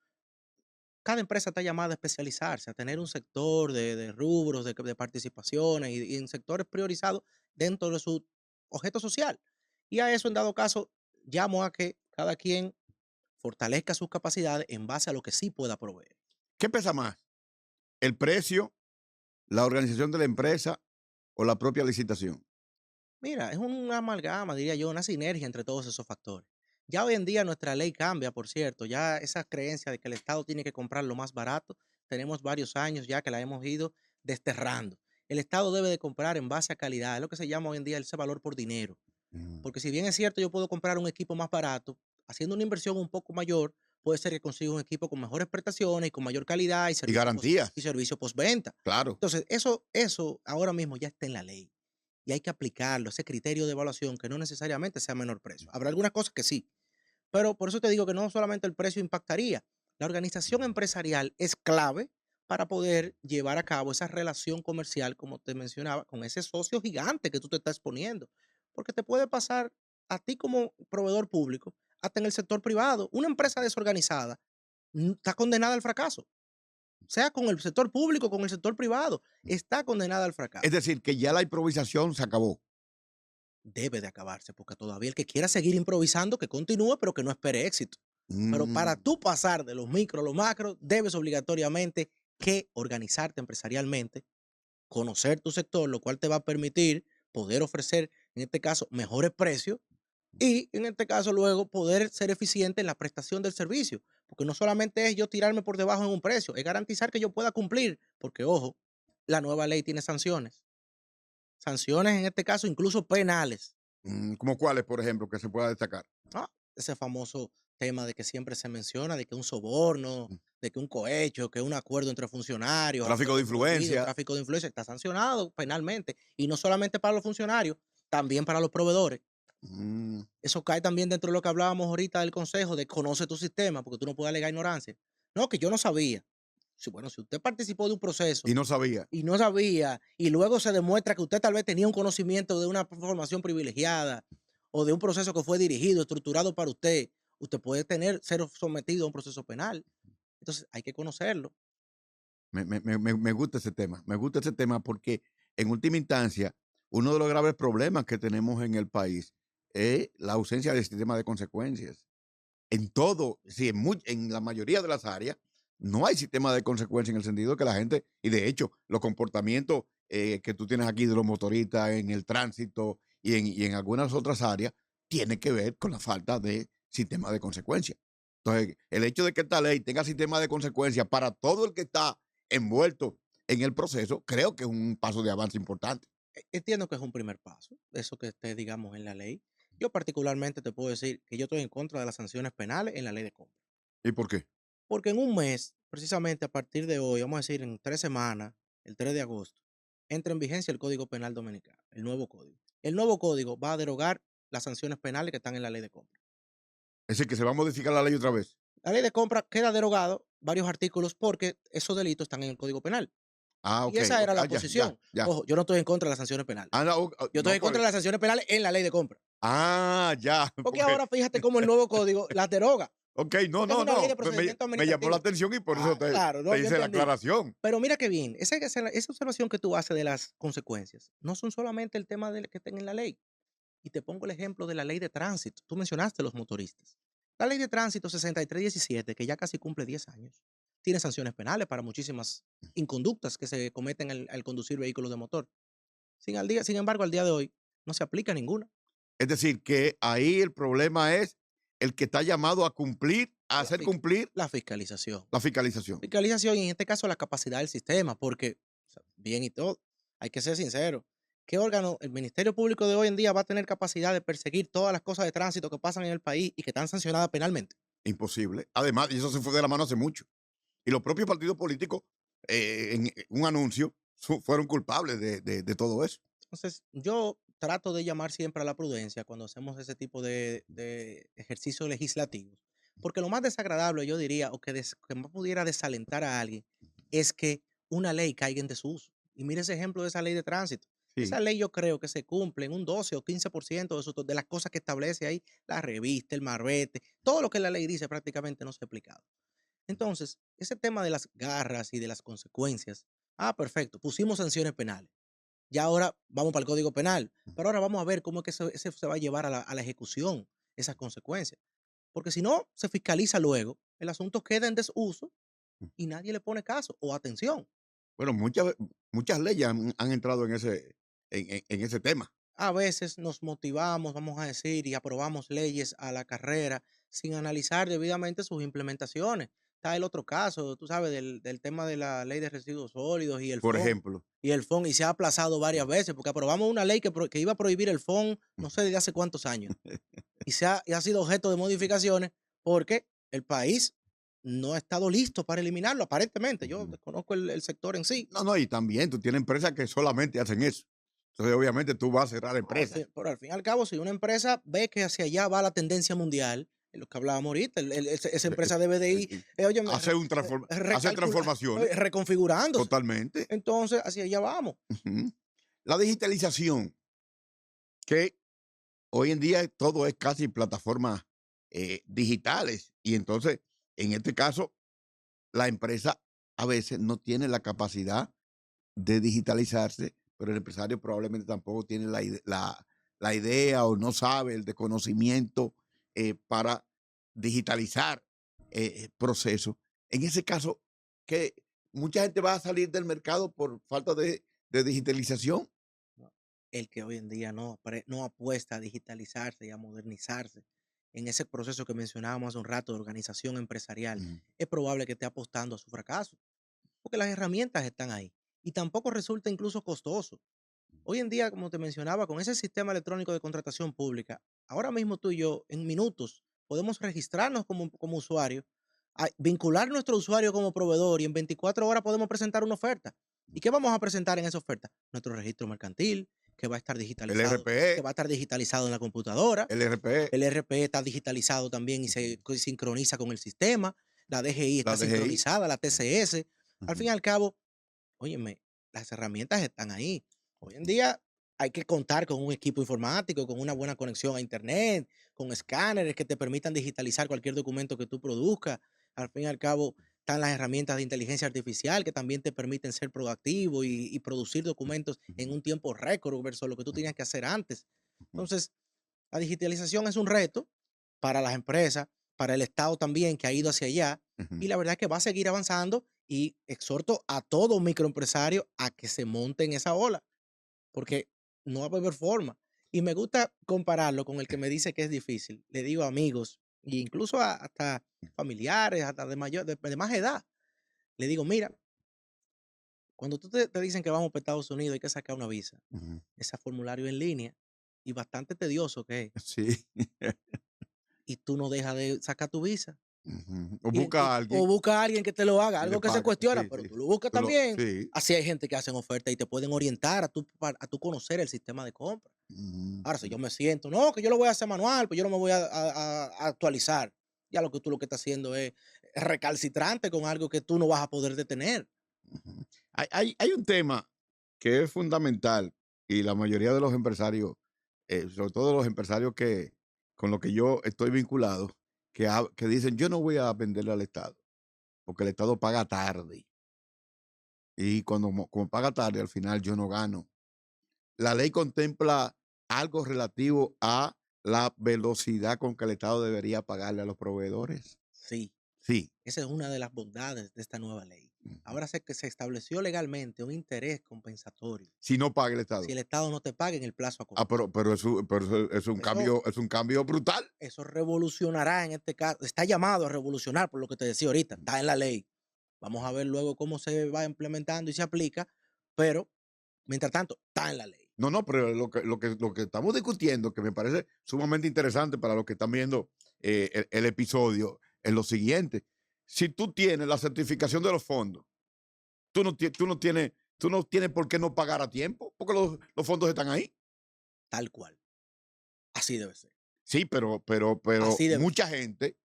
cada empresa está llamada a especializarse, a tener un sector de rubros, de participaciones y en sectores priorizados dentro de su objeto social. Y a eso, en dado caso, llamo a que cada quien fortalezca sus capacidades en base a lo que sí pueda proveer. ¿Qué pesa más? ¿El precio, la organización de la empresa o la propia licitación? Mira, es una amalgama, diría yo, una sinergia entre todos esos factores. Ya hoy en día nuestra ley cambia, por cierto, ya esa creencia de que el Estado tiene que comprar lo más barato, tenemos varios años ya que la hemos ido desterrando. El Estado debe de comprar en base a calidad, es lo que se llama hoy en día ese valor por dinero. Mm. Porque si bien es cierto, yo puedo comprar un equipo más barato, haciendo una inversión un poco mayor, puede ser que consiga un equipo con mejores prestaciones y con mayor calidad Y garantías, y servicio postventa. claro. Entonces, eso ahora mismo ya está en la ley y hay que aplicarlo, ese criterio de evaluación que no necesariamente sea menor precio. Habrá algunas cosas que sí, pero por eso te digo que no solamente el precio impactaría, la organización empresarial es clave para poder llevar a cabo esa relación comercial, como te mencionaba, con ese socio gigante que tú te estás poniendo. Porque te puede pasar a ti como proveedor público, hasta en el sector privado. Una empresa desorganizada está condenada al fracaso, sea con el sector público o con el sector privado, está condenada al Es fracaso. decir, que ya la improvisación se acabó. Debe de acabarse, porque todavía el que quiera seguir improvisando, que continúe, pero que no espere éxito. Pero para Mm, tú pasar de los micro a los macro, debes obligatoriamente que organizarte empresarialmente, conocer tu sector, lo cual te va a permitir poder ofrecer, en este caso, mejores precios y, en este caso, luego poder ser eficiente en la prestación del servicio. Porque no solamente es yo tirarme por debajo en un precio, es garantizar que yo pueda cumplir. Porque, ojo, la nueva ley tiene sanciones. Sanciones, en este caso, incluso penales. ¿Cómo cuáles, por ejemplo, que se pueda destacar? Ese famoso tema de que siempre se menciona, de que un soborno, Mm. de que un cohecho, que un acuerdo entre funcionarios, Tráfico de acuerdo prohibido, influencia. tráfico de influencia, está sancionado penalmente. Y no solamente para los funcionarios, también para los proveedores. Mm, Eso cae también dentro de lo que hablábamos ahorita del consejo de conoce tu sistema, porque tú no puedes alegar ignorancia. No, que yo no sabía. Sí, bueno, si usted participó de un proceso y no sabía. y no sabía, y luego se demuestra que usted tal vez tenía un conocimiento de una formación privilegiada o de un proceso que fue dirigido, estructurado para usted puede ser sometido a un proceso penal. Entonces hay que conocerlo. Me gusta ese tema. Me gusta ese tema porque, en última instancia, uno de los graves problemas que tenemos en el país es la ausencia de sistema de consecuencias. En todo, sí, en la mayoría de las áreas, no hay sistema de consecuencias en el sentido que la gente, y de hecho, los comportamientos que tú tienes aquí de los motoristas en el tránsito y en algunas otras áreas, tiene que ver con la falta de sistema de consecuencias. Entonces, el hecho de que esta ley tenga sistema de consecuencias para todo el que está envuelto en el proceso, creo que es un paso de avance importante. Entiendo que es un primer paso, eso que esté, digamos, en la ley. Yo particularmente te puedo decir que yo estoy en contra de las sanciones penales en la ley de compra. ¿Y por qué? Porque en un mes, precisamente a partir de hoy, vamos a decir en 3 semanas, el 3 de agosto, entra en vigencia el Código Penal Dominicano, el nuevo código. El nuevo código va a derogar las sanciones penales que están en la ley de compra. Es decir, que se va a modificar la ley otra vez. La ley de compra queda derogado varios artículos porque esos delitos están en el Código Penal. Ah, Y ok, esa ok. era la Ah, ya, ya, posición. ya. Ojo, yo no estoy en contra de las sanciones penales. Ah, no, Yo estoy no, en contra de las sanciones penales en la ley de compra. ya, Porque porque, ahora fíjate cómo el nuevo código las deroga. ok, no, Porque es no, una ley de no, procedimiento me llamó la administrativo. atención y por eso Claro, te no, yo hice la entendí. aclaración. Pero mira qué bien, esa observación que tú haces de las consecuencias no son solamente el tema de que estén en la ley. Y te pongo el ejemplo de la ley de tránsito. Tú mencionaste los motoristas. La ley de tránsito 6317, que ya casi cumple 10 años, tiene sanciones penales para muchísimas inconductas que se cometen al conducir vehículos de motor. Sin embargo, al día de hoy no se aplica ninguna. Es decir, que ahí el problema es el que está llamado a cumplir, a La, hacer fi- cumplir la fiscalización. la fiscalización. Fiscalización y en este caso la capacidad del sistema, porque, o sea, bien y todo, hay que ser sincero. ¿Qué órgano, el Ministerio Público de hoy en día va a tener capacidad de perseguir todas las cosas de tránsito que pasan en el país y que están sancionadas penalmente? Imposible. Además, y eso se fue de la mano hace mucho. Y los propios partidos políticos, en un anuncio, fueron culpables de todo eso. Entonces, yo trato de llamar siempre a la prudencia cuando hacemos ese tipo de ejercicios legislativos, porque lo más desagradable, yo diría, o que más pudiera desalentar a alguien, es que una ley caiga en desuso. Y mire ese ejemplo de esa ley de tránsito. Sí. Esa ley yo creo que se cumple en un 12 o 15% de las cosas que establece ahí la revista, el marbete, todo lo que la ley dice prácticamente no se ha aplicado. Entonces, ese tema de las garras y de las consecuencias, perfecto, pusimos sanciones penales. Ya ahora vamos para el Código Penal, pero ahora vamos a ver cómo es que ese se va a llevar a la ejecución, esas consecuencias. Porque si no se fiscaliza luego, el asunto queda en desuso y nadie le pone caso o atención. Bueno, muchas leyes han entrado en ese tema. A veces nos motivamos, vamos a decir, y aprobamos leyes a la carrera sin analizar debidamente sus implementaciones. está el otro caso, tú sabes, del tema de la ley de residuos sólidos y el Por FON. ejemplo. Y se ha aplazado varias veces, porque aprobamos una ley que iba a prohibir el FON, no sé desde hace cuántos años, y ha sido objeto de modificaciones porque el país no ha estado listo para eliminarlo, aparentemente. Yo Ujú. desconozco el sector en sí. No, no, y también tú tienes empresas que solamente hacen eso. Entonces, obviamente, tú vas a cerrar empresas. Pero al fin y al cabo, si una empresa ve que hacia allá va la tendencia mundial, es lo que hablábamos ahorita, esa empresa debe de ir, óyeme, Hacer transformaciones, reconfigurándose. totalmente. Entonces, hacia allá vamos. Ujú. La digitalización, que hoy en día todo es casi plataformas digitales. Y entonces, en este caso, la empresa a veces no tiene la capacidad de digitalizarse, pero el empresario probablemente tampoco tiene la idea o no sabe el desconocimiento para digitalizar procesos. En ese caso, que mucha gente va a salir del mercado por falta de digitalización. ¿No? El que hoy en día no apuesta a digitalizarse y a modernizarse en ese proceso que mencionábamos hace un rato de organización empresarial, Ujú, es probable que esté apostando a su fracaso, porque las herramientas están ahí y tampoco resulta incluso costoso. Hoy en día, como te mencionaba, con ese sistema electrónico de contratación pública, ahora mismo tú y yo, en minutos, podemos registrarnos como usuario, vincular nuestro usuario como proveedor y en 24 horas podemos presentar una oferta. ¿Y qué vamos a presentar en esa oferta? Nuestro registro mercantil, que va a estar El digitalizado, que RPE, va a estar digitalizado en la computadora. el RPE, El RPE está digitalizado también y ujú, se sincroniza con el sistema. La DGI la está DGI. sincronizada, la TCS. Al fin Ujú, y al cabo, óyeme, las herramientas están ahí. Hoy en día hay que contar con un equipo informático, con una buena conexión a internet, con escáneres que te permitan digitalizar cualquier documento que tú produzcas. Al fin y al cabo, están las herramientas de inteligencia artificial que también te permiten ser proactivo y producir documentos en ujú, un tiempo récord versus lo que tú ujú, tenías que hacer antes. ujú, Entonces, la digitalización es un reto para las empresas, para el Estado también, que ha ido hacia allá, ujú. y la verdad es que va a seguir avanzando y exhorto a todo microempresario a que se monte en esa ola, porque no va a haber forma. Y me gusta compararlo con el que me dice que es difícil. Le digo a amigos, e incluso hasta familiares, hasta de más edad. Le digo, mira, cuando te dicen que vamos para Estados Unidos hay que sacar una visa. Ujú. Ese formulario en línea y bastante tedioso que es. Sí. Y tú no dejas de sacar tu visa. Ujú. O busca a O alguien busca a alguien que te lo haga, y le algo que se paga. cuestiona, Sí, pero sí. tú lo buscas Tú lo también. sí. Así hay gente que hacen oferta y te pueden orientar a tu conocer el sistema de compra. Ujú, Ahora, si ujú, yo me siento, no, que yo lo voy a hacer manual, pues yo no me voy a actualizar. Ya lo que estás haciendo es recalcitrante con algo que tú no vas a poder detener. ujú. Hay un tema que es fundamental y la mayoría de los empresarios, sobre todo los empresarios que con los que yo estoy vinculado, que dicen: "Yo no voy a venderle al Estado, porque el Estado paga tarde, y como paga tarde, al final yo no gano". La ley contempla algo relativo a la velocidad con que el Estado debería pagarle a los proveedores. Sí, Sí. esa es una de las bondades de esta nueva ley. Ujú. Ahora sé que se estableció legalmente un interés compensatorio Si no paga el si Estado. el Estado no te paga en el plazo Ah, acordado. pero Eso es un cambio brutal. Eso revolucionará en este caso, está llamado a revolucionar por lo que te decía ahorita, Ujú. está en la ley. Vamos a ver luego cómo se va implementando y se aplica, pero mientras tanto, está en la ley. No, no, pero lo que estamos discutiendo, que me parece sumamente interesante para los que están viendo el episodio, es lo siguiente. Si tú tienes la certificación de los fondos, tú no tienes por qué no pagar a tiempo, porque los fondos están ahí. Tal cual. Así debe ser. Sí, pero Así debe ser. mucha gente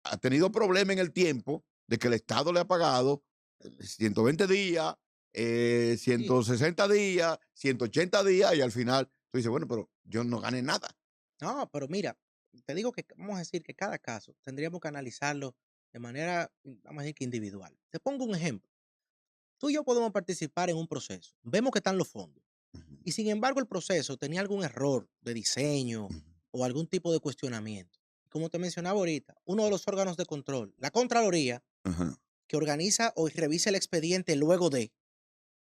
ha tenido problema en el tiempo de que el Estado le ha pagado 120 días, Sí. 160 días, 180 días y al final tú dices, bueno, pero yo no gané nada. No, pero mira, te digo que vamos a decir que cada caso tendríamos que analizarlo de manera, vamos a decir que individual. Te pongo un ejemplo. Tú y yo podemos participar en un proceso. Vemos que están los fondos. Ujú, Y sin embargo, el proceso tenía algún error de diseño ujú, o algún tipo de cuestionamiento. Como te mencionaba ahorita, uno de los órganos de control, la Contraloría, ajá, que organiza o revisa el expediente luego de,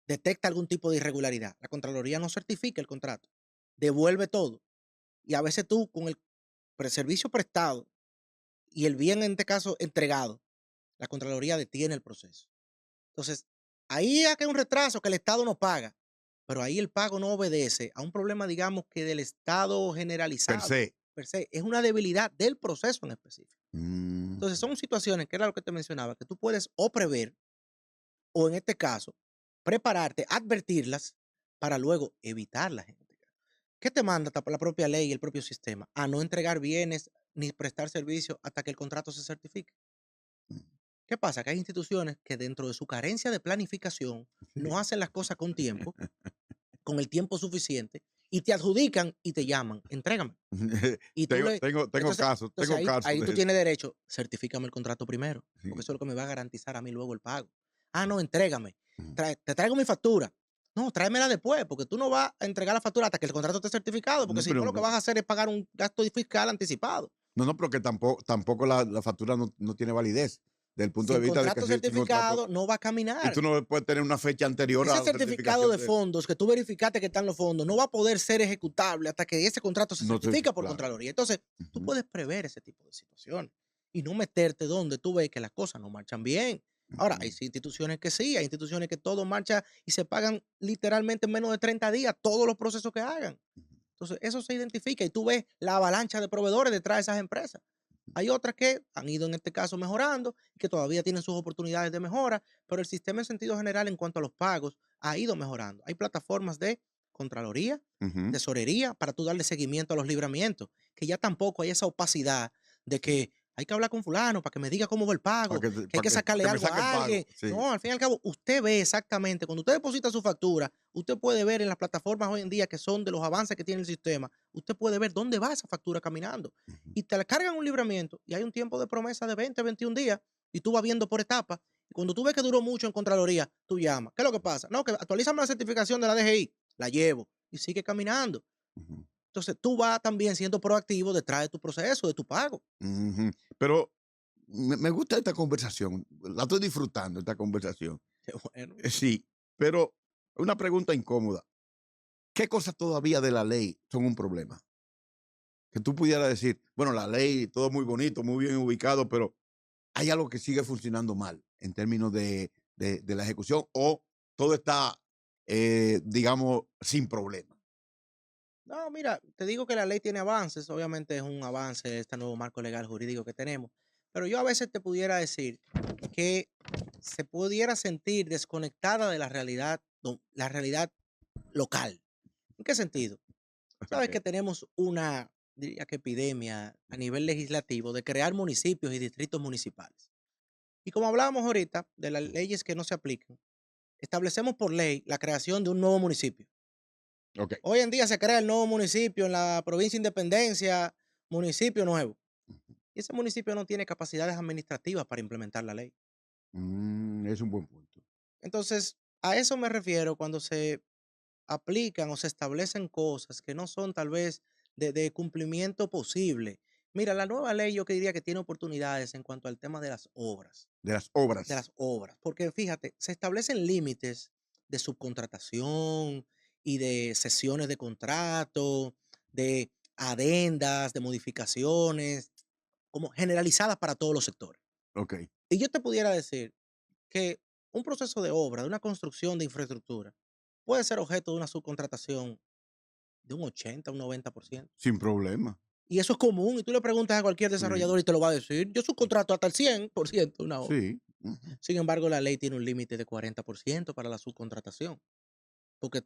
detecta algún tipo de irregularidad. La Contraloría no certifica el contrato, devuelve todo. Y a veces tú, con el servicio prestado y el bien en este caso entregado, la Contraloría detiene el proceso. Entonces, ahí hay un retraso que el Estado no paga, pero ahí el pago no obedece a un problema, digamos, que del Estado Per generalizado, se. per se, es una debilidad del proceso en específico. Mm. Entonces, son situaciones, que era lo que te mencionaba, que tú puedes o prever, o en este caso, prepararte, advertirlas, para luego evitarlas. ¿Qué te manda la propia ley y el propio sistema? A no entregar bienes ni prestar servicios hasta que el contrato se certifique. ¿Qué pasa? Que hay instituciones que dentro de su carencia de planificación no hacen las cosas con tiempo, con el tiempo suficiente, y te adjudican y te llaman, entrégame. Y tú Tengo le, tengo tengo entonces, casos entonces tengo ahí, casos ahí tú de eso. tienes derecho, certifícame el contrato primero, porque Sí. eso es lo que me va a garantizar a mí luego el pago. Ah, no, entrégame. Ujú. Te traigo mi factura. No, tráemela después, porque tú no vas a entregar la factura hasta que el contrato esté certificado, porque No, si no pero lo que vas a hacer es pagar un gasto fiscal anticipado. no, pero que tampoco la factura no tiene validez desde el punto de Sin vista de que contrato sin contrato. certificado no va a Y tú caminar. no puedes tener una fecha anterior a Ese la certificado certificación de de fondos que tú verificaste que están los fondos no va a poder ser ejecutable hasta que ese contrato se no sé, certifica por claro. Contraloría. Entonces, tú Ujú, puedes prever ese tipo de situaciones y no meterte donde tú ves que las cosas no marchan bien. Ahora, hay ujú, sí instituciones que sí, hay instituciones que todo marcha y se pagan literalmente en menos de 30 días todos los procesos que hagan. ujú, Entonces, eso se identifica y tú ves la avalancha de proveedores detrás de esas empresas. Hay otras que han ido en este caso mejorando y que todavía tienen sus oportunidades de mejora, pero el sistema en sentido general en cuanto a los pagos ha ido mejorando. Hay plataformas de Contraloría, ujú. tesorería, para tú darle seguimiento a los libramientos, que ya tampoco hay esa opacidad de Sí. que hay que hablar con fulano para que me diga cómo va el pago, que hay Para que que sacarle me algo saque el a pago. alguien. Sí. No, al fin y al cabo, usted ve exactamente, cuando usted deposita su factura, usted puede ver en las plataformas hoy en día que son de los avances que tiene el sistema, usted puede ver dónde va esa factura caminando Ujú, y te la cargan un libramiento y hay un tiempo de promesa de 20, 21 días y tú vas viendo por etapas. Y cuando tú ves que duró mucho en Contraloría, tú llamas. ¿Qué es lo que pasa? No, que actualízame la certificación de la DGI. La llevo y sigue caminando. ujú, Entonces tú vas también siendo proactivo detrás de tu proceso, de tu pago. ujú. Pero me gusta esta conversación. La estoy disfrutando, esta conversación. Qué bueno. Sí, pero una pregunta incómoda. ¿Qué cosas todavía de la ley son un problema? Que tú pudieras decir, bueno, la ley, todo muy bonito, muy bien ubicado, pero hay algo que sigue funcionando mal en términos de la ejecución o todo está, digamos, sin problema. No, mira, te digo que la ley tiene avances, obviamente es un avance este nuevo marco legal jurídico que tenemos, pero yo a veces te pudiera decir que se pudiera sentir desconectada de la realidad, la realidad local. ¿En qué sentido? Sabes Ok. que tenemos una, diría que epidemia a nivel legislativo de crear municipios y distritos municipales. Y como hablábamos ahorita de las leyes que no se aplican, establecemos por ley la creación de un nuevo municipio. Ok. Hoy en día se crea el nuevo municipio en la provincia de Independencia, municipio nuevo. Y ese municipio no tiene capacidades administrativas para implementar la ley. Es un buen punto. Entonces, a eso me refiero cuando se aplican o se establecen cosas que no son tal vez de cumplimiento posible. Mira, la nueva ley yo que diría que tiene oportunidades en cuanto al tema De las de obras. las obras, porque fíjate, se establecen límites de subcontratación y de sesiones de contrato, de adendas, de modificaciones, como generalizadas para todos los sectores. Ok. Y yo te pudiera decir que un proceso de obra, de una construcción de infraestructura, puede ser objeto de una subcontratación de un 80, un 90%. Sin problema. Y eso es común. Y tú le preguntas a cualquier Sí. desarrollador y te lo va a decir. Yo subcontrato hasta el 100% una obra. Sí. Ujú, Sin embargo, la ley tiene un límite de 40% para la subcontratación, porque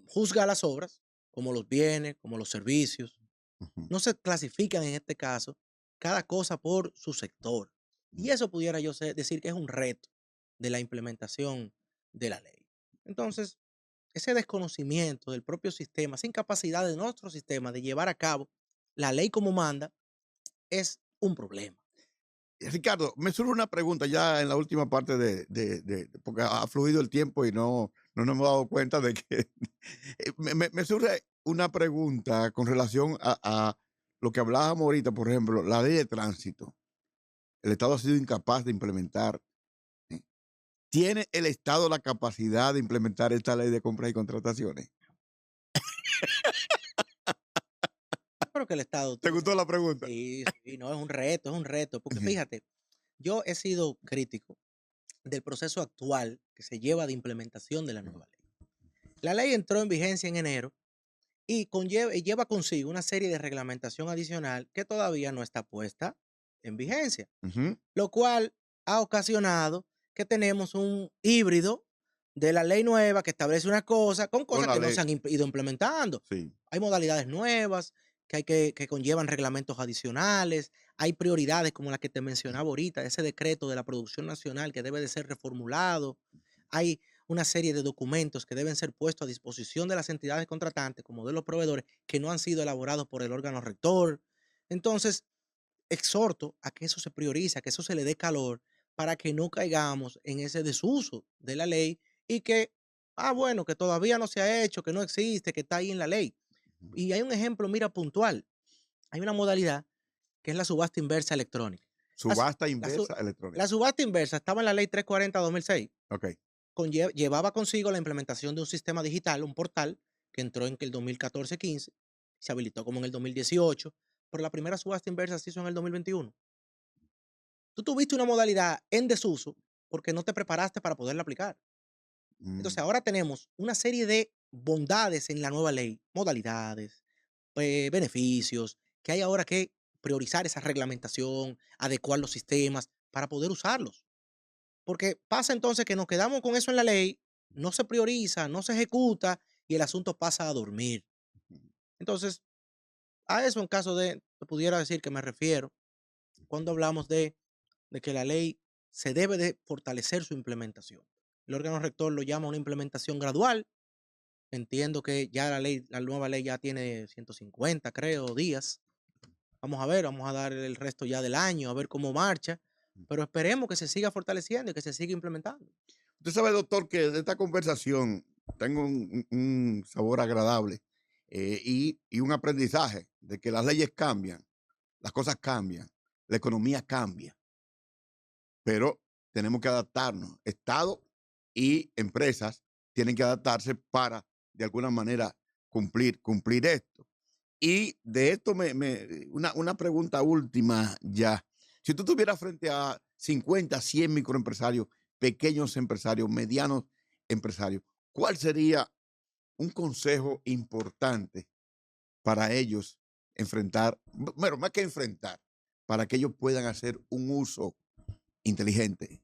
juzga las obras como los bienes, como los servicios. ujú, No se clasifican en este caso cada cosa por su sector. Y ujú. eso pudiera yo decir que es un reto de la implementación de la ley. Entonces, ese desconocimiento del propio sistema, esa incapacidad de nuestro sistema de llevar a cabo la ley como manda, es un problema. Ricardo, me surge una pregunta ya en la última parte porque ha fluido el tiempo y no nos hemos dado cuenta de que me surge una pregunta con relación a lo que hablábamos ahorita, por ejemplo, la ley de tránsito. El Estado ha sido incapaz de implementar. ¿Eh? ¿Tiene el Estado la capacidad de implementar esta ley de compras y contrataciones? Yo creo que el Estado ¿Te gustó tiene, la pregunta? sí, sí, no, es un reto, porque Ujú, fíjate, yo he sido crítico del proceso actual que se lleva de implementación de la nueva ley. La ley entró en vigencia en enero y lleva consigo una serie de reglamentación adicional que todavía no está puesta en vigencia, Ujú. lo cual ha ocasionado que tenemos un híbrido de la ley nueva que establece una cosa con Con cosas la que no ley, se han ido implementando. sí. Hay modalidades nuevas que conllevan reglamentos adicionales, hay prioridades como la que te mencionaba ahorita, ese decreto de la producción nacional que debe de ser reformulado, hay una serie de documentos que deben ser puestos a disposición de las entidades contratantes, como de los proveedores, que no han sido elaborados por el órgano rector. Entonces, exhorto a que eso se priorice, a que eso se le dé calor para que no caigamos en ese desuso de la ley y que, bueno, que todavía no se ha hecho, que no existe, que está ahí en la ley. Y hay un ejemplo, mira, puntual. Hay una modalidad que es la subasta inversa electrónica. La, su- Subasta la su- inversa la electrónica. subasta inversa estaba en la ley 340-2006. Ok. Llevaba consigo la implementación de un sistema digital, un portal, que entró en el 2014-15, se habilitó como en el 2018, pero la primera subasta inversa se hizo en el 2021. Tú tuviste una modalidad en desuso porque no te preparaste para poderla aplicar. Entonces Mm, ahora tenemos una serie de bondades en la nueva ley, modalidades, beneficios, que hay ahora que priorizar esa reglamentación, adecuar los sistemas para poder usarlos. Porque pasa entonces que nos quedamos con eso en la ley, no se prioriza, no se ejecuta y el asunto pasa a dormir. Entonces, a eso en caso de, te pudiera decir que me refiero cuando hablamos de que la ley se debe de fortalecer su implementación. El órgano rector lo llama una implementación gradual. Entiendo que ya la nueva ley ya tiene 150, creo, días. Vamos a ver, vamos a dar el resto ya del año, a ver cómo marcha, pero esperemos que se siga fortaleciendo y que se siga implementando. Usted sabe, doctor, que de esta conversación tengo un sabor agradable y un aprendizaje de que las leyes cambian, las cosas cambian, la economía cambia, pero tenemos que adaptarnos. Estado y empresas tienen que adaptarse para, de alguna manera, cumplir esto. Y de esto una pregunta última ya. Si tú estuvieras frente a 50, 100 microempresarios, pequeños empresarios, medianos empresarios, ¿cuál sería un consejo importante para ellos enfrentar, bueno, más que enfrentar, para que ellos puedan hacer un uso inteligente,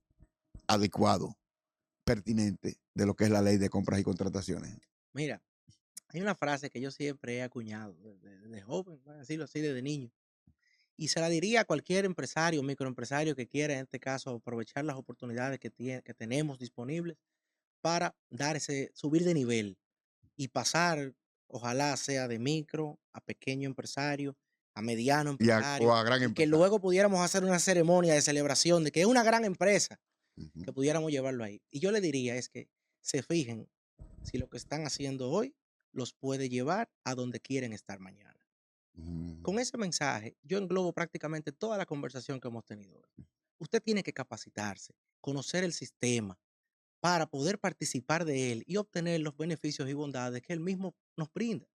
adecuado, pertinente de lo que es la ley de compras y contrataciones? Mira, hay una frase que yo siempre he acuñado desde joven, voy a decirlo así, desde niño, y se la diría a cualquier empresario, microempresario que quiera, en este caso, aprovechar las oportunidades que tenemos disponibles para subir de nivel y pasar, ojalá sea de micro a pequeño empresario, a mediano O empresario, a gran y que empresario. luego pudiéramos hacer una ceremonia de celebración de que es una gran empresa, Ujú. que pudiéramos llevarlo ahí. Y yo le diría es que se fijen si lo que están haciendo hoy los puede llevar a donde quieren estar mañana. Mm. Con ese mensaje, yo englobo prácticamente toda la conversación que hemos tenido hoy. Usted tiene que capacitarse, conocer el sistema, para poder participar de él y obtener los beneficios y bondades que él mismo nos brinda.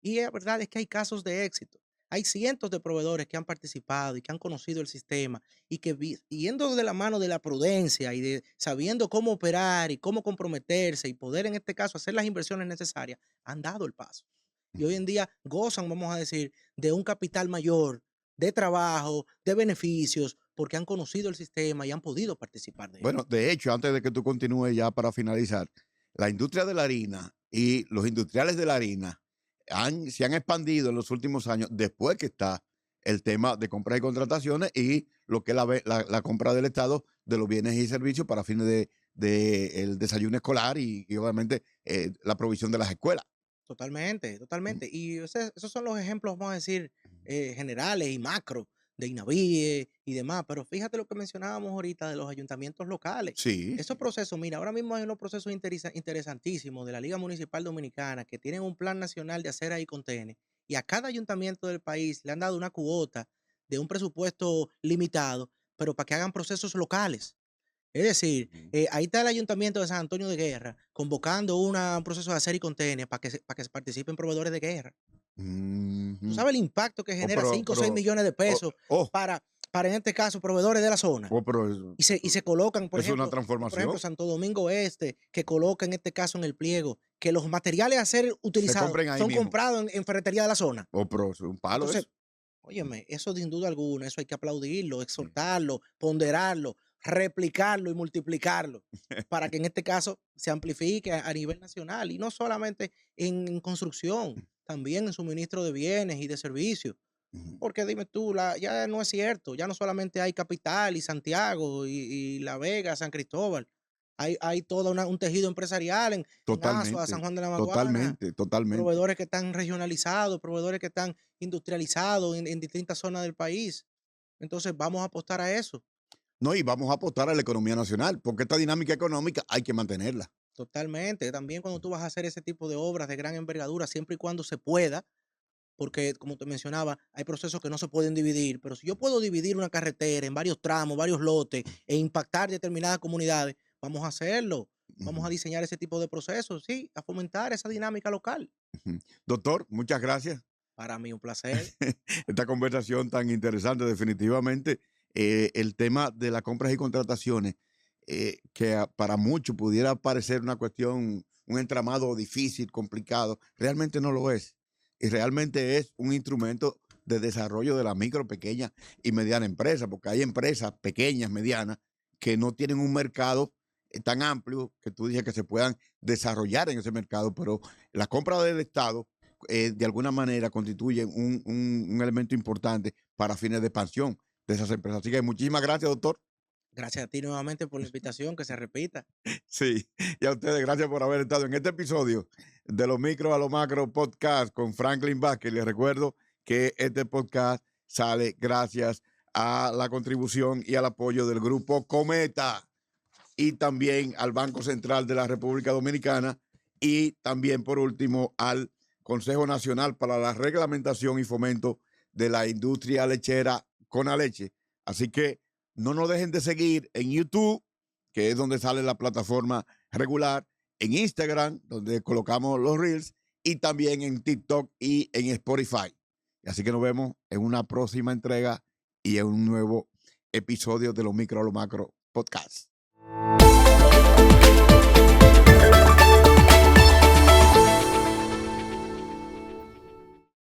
Y la verdad es que hay casos de éxito. Hay cientos de proveedores que han participado y que han conocido el sistema y que yendo de la mano de la prudencia y de sabiendo cómo operar y cómo comprometerse y poder en este caso hacer las inversiones necesarias, han dado el paso. Y hoy en día gozan, vamos a decir, de un capital mayor, de trabajo, de beneficios, porque han conocido el sistema y han podido participar de él. Bueno, de hecho, antes de que tú continúes ya para finalizar, la industria de la harina y los industriales de la harina se han expandido en los últimos años después que está el tema de compras y contrataciones y lo que es la compra del Estado de los bienes y servicios para fines de el desayuno escolar y obviamente la provisión de las escuelas. Totalmente, Mm. totalmente. Y esos son los ejemplos, vamos a decir, generales y macro de INAVIE y demás. Pero fíjate lo que mencionábamos ahorita de los ayuntamientos locales. Sí, Esos sí. procesos, mira, ahora mismo hay unos procesos interesantísimos de la Liga Municipal Dominicana que tienen un plan nacional de acera y contenes. Y a cada ayuntamiento del país le han dado una cuota de un presupuesto limitado, pero para que hagan procesos locales. Es decir, Ujú. ahí está el Ayuntamiento de San Antonio de Guerra convocando un proceso de hacer y contener para que participen proveedores de guerra. Tú Ujú. sabes el impacto que Oh, genera 5 o 6 millones de oh, pesos oh, para, para en este caso proveedores de la zona. Oh, pero Y se colocan, por es una ejemplo, transformación. Santo Domingo Este, que coloca en este caso en el pliego, que los materiales a ser Se utilizados compren ahí son mismo. comprados en ferretería de la zona. Oh, pero es un palo Entonces, eso. óyeme, eso sin duda alguna, eso hay que aplaudirlo, Sí. exhortarlo, ponderarlo, replicarlo y multiplicarlo, para que en este caso se amplifique a nivel nacional y no solamente en construcción, también en suministro de bienes y de servicios. Ujú. Porque dime tú, ya no es cierto, ya no solamente hay Capital y Santiago y La Vega, San Cristóbal, hay todo un tejido empresarial en Azua, San Totalmente, Juan de la Maguana, totalmente, totalmente. proveedores que están regionalizados, proveedores que están industrializados en distintas zonas del país. Entonces vamos a apostar a eso, No, y vamos a apostar a la economía nacional, porque esta dinámica económica hay que mantenerla. totalmente. También cuando tú vas a hacer ese tipo de obras de gran envergadura, siempre y cuando se pueda, porque como te mencionaba, hay procesos que no se pueden dividir, pero si yo puedo dividir una carretera en varios tramos, varios lotes e impactar determinadas comunidades, vamos a hacerlo. Vamos a Ujú, diseñar ese tipo de procesos, sí, a fomentar esa dinámica local. ujú. Doctor, muchas gracias. Para mí un placer. Esta conversación tan interesante, definitivamente, el tema de las compras y contrataciones, para muchos pudiera parecer una cuestión, un entramado difícil, complicado, realmente no lo es. Y realmente es un instrumento de desarrollo de la micro, pequeña y mediana empresa, porque hay empresas pequeñas, medianas, que no tienen un mercado tan amplio que tú dices que se puedan desarrollar en ese mercado, pero la compra del Estado de alguna manera constituyen un elemento importante para fines de expansión de esas empresas. Así que muchísimas gracias, doctor. Gracias a ti nuevamente por la invitación, que se repita. Sí, y a ustedes gracias por haber estado en este episodio de los micro a los macro podcast con Franklin Vázquez. Les recuerdo que este podcast sale gracias a la contribución y al apoyo del grupo Cometa y también al Banco Central de la República Dominicana y también por último al Consejo Nacional para la Reglamentación y Fomento de la Industria Lechera Conaleche. Así que no nos dejen de seguir en YouTube, que es donde sale la plataforma regular, en Instagram, donde colocamos los Reels, y también en TikTok y en Spotify. Así que nos vemos en una próxima entrega y en un nuevo episodio de los Micro a los Macro Podcast.